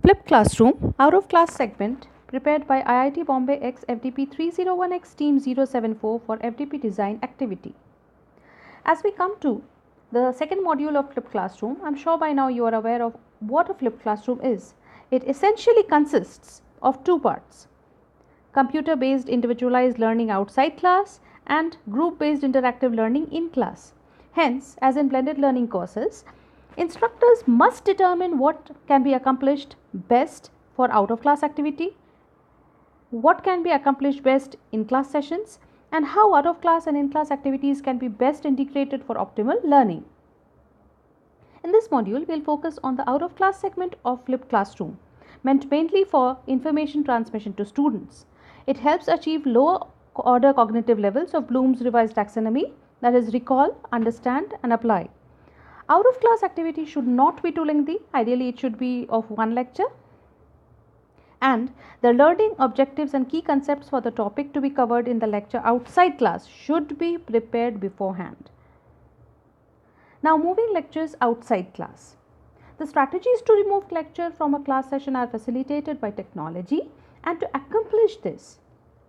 Flip Classroom out of class segment prepared by IIT Bombay X FDP 301X Team 074 for FDP design activity. As we come to the second module of Flip Classroom, I'm sure by now you are aware of what a Flip Classroom is. It essentially consists of two parts: computer-based individualized learning outside class and group-based interactive learning in class. Hence, as in blended learning courses, instructors must determine what can be accomplished best for out-of-class activity, what can be accomplished best in class sessions, and how out-of-class and in-class activities can be best integrated for optimal learning. In this module, we will focus on the out-of-class segment of Flipped Classroom, meant mainly for information transmission to students. It helps achieve lower order cognitive levels of Bloom's revised taxonomy, that is, recall, understand, and apply. Out-of-class activity should not be too lengthy. Ideally, it should be of one lecture. And the learning objectives and key concepts for the topic to be covered in the lecture outside class should be prepared beforehand. Now, moving lectures outside class. The strategies to remove lecture from a class session are facilitated by technology, and to accomplish this,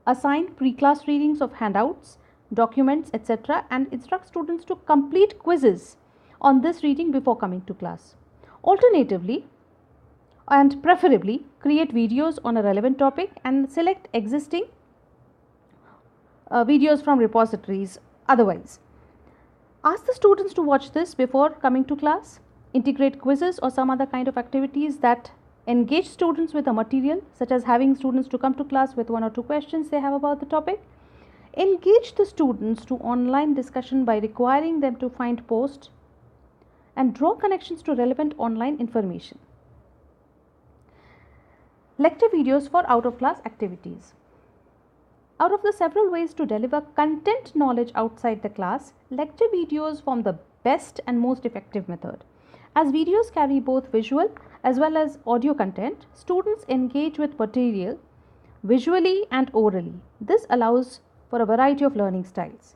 assign pre-class readings of handouts, documents, etc., and instruct students to complete quizzes on this reading before coming to class. Alternatively, and preferably, create videos on a relevant topic and select existing videos from repositories otherwise. Ask the students to watch this before coming to class. Integrate quizzes or some other kind of activities that engage students with the material, such as having students to come to class with one or two questions they have about the topic. Engage the students to online discussion by requiring them to find posts and draw connections to relevant online information. Lecture videos for out-of-class activities. Out of the several ways to deliver content knowledge outside the class, lecture videos form the best and most effective method. As videos carry both visual as well as audio content, students engage with material visually and orally. This allows for a variety of learning styles.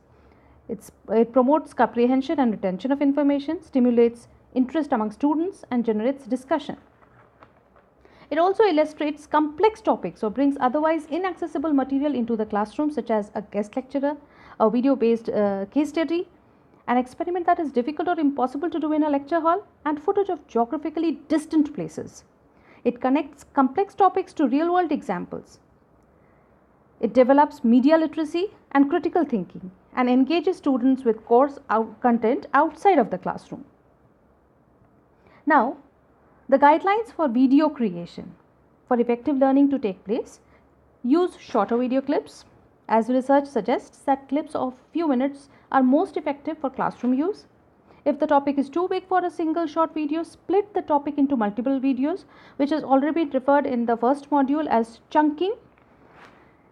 It promotes comprehension and retention of information, stimulates interest among students, and generates discussion. It also illustrates complex topics or brings otherwise inaccessible material into the classroom, such as a guest lecturer, a video-based case study, an experiment that is difficult or impossible to do in a lecture hall, and footage of geographically distant places. It connects complex topics to real-world examples. It develops media literacy and critical thinking and engages students with course content outside of the classroom. Now, the guidelines for video creation. For effective learning to take place, use shorter video clips, as research suggests that clips of few minutes are most effective for classroom use. If the topic is too big for a single short video, split the topic into multiple videos, which has already been referred in the first module as chunking,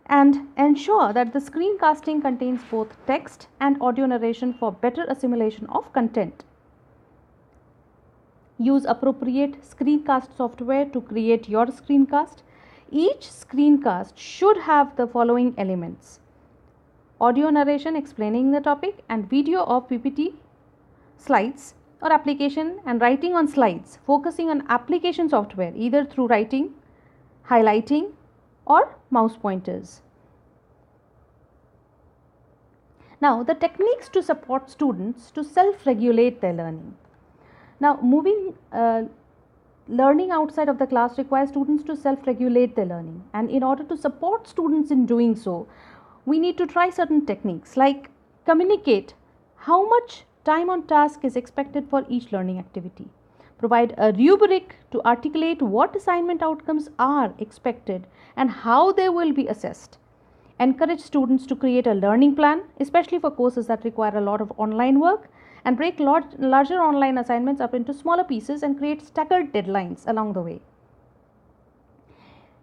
and ensure that the screencasting contains both text and audio narration for better assimilation of content. Use appropriate screencast software to create your screencast. Each screencast should have the following elements: audio narration explaining the topic and video of PPT, slides or application, and writing on slides, focusing on application software either through writing, highlighting, or mouse pointers. Now, the techniques to support students to self-regulate their learning. Now, learning outside of the class requires students to self-regulate their learning, and in order to support students in doing so, we need to try certain techniques like communicate how much time on task is expected for each learning activity. Provide a rubric to articulate what assignment outcomes are expected and how they will be assessed. Encourage students to create a learning plan, especially for courses that require a lot of online work, and break larger online assignments up into smaller pieces and create staggered deadlines along the way.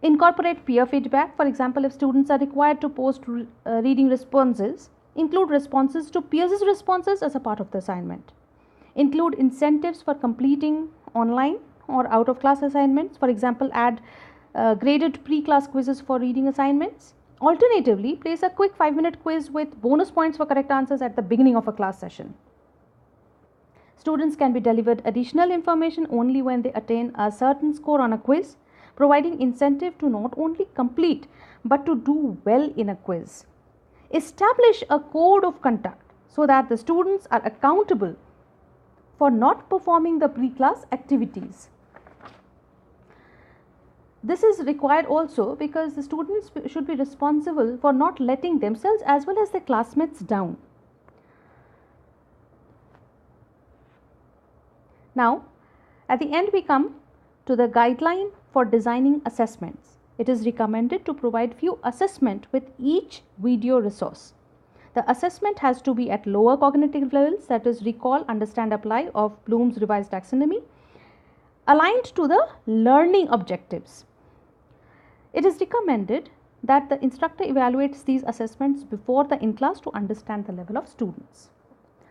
Incorporate peer feedback. For example, if students are required to post reading responses, include responses to peers' responses as a part of the assignment. Include incentives for completing online or out-of-class assignments. For example, add graded pre-class quizzes for reading assignments. Alternatively, place a quick 5-minute quiz with bonus points for correct answers at the beginning of a class session. Students can be delivered additional information only when they attain a certain score on a quiz. providing incentive to not only complete but to do well in a quiz. Establish a code of conduct so that the students are accountable for not performing the pre-class activities. This is required also because the students should be responsible for not letting themselves as well as their classmates down. Now, at the end we come to the guideline for designing assessments. It is recommended to provide few assessment with each video resource. The assessment has to be at lower cognitive levels, that is recall, understand, apply of Bloom's revised taxonomy, aligned to the learning objectives. It is recommended that the instructor evaluates these assessments before the in-class to understand the level of students.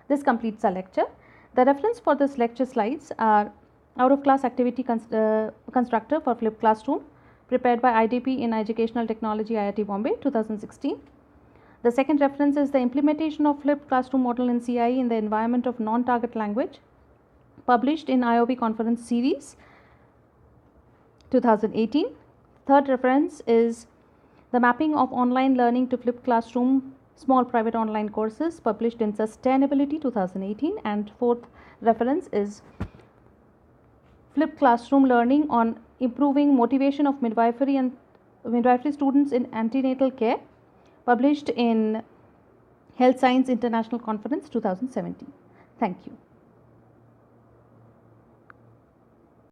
This completes our lecture. The reference for this lecture slides are Out-of-Class Activity Constructor for Flipped Classroom, prepared by IDP in Educational Technology, IIT Bombay, 2016. The second reference is the Implementation of Flipped Classroom Model in CIE in the Environment of Non-Target Language, published in IOB Conference Series, 2018. Third reference is the Mapping of Online Learning to Flipped Classroom Small Private Online Courses, published in Sustainability, 2018. And fourth reference is Flipped Classroom Learning on Improving Motivation of Midwifery Students in Antenatal Care, published in Health Science International Conference, 2017. Thank you.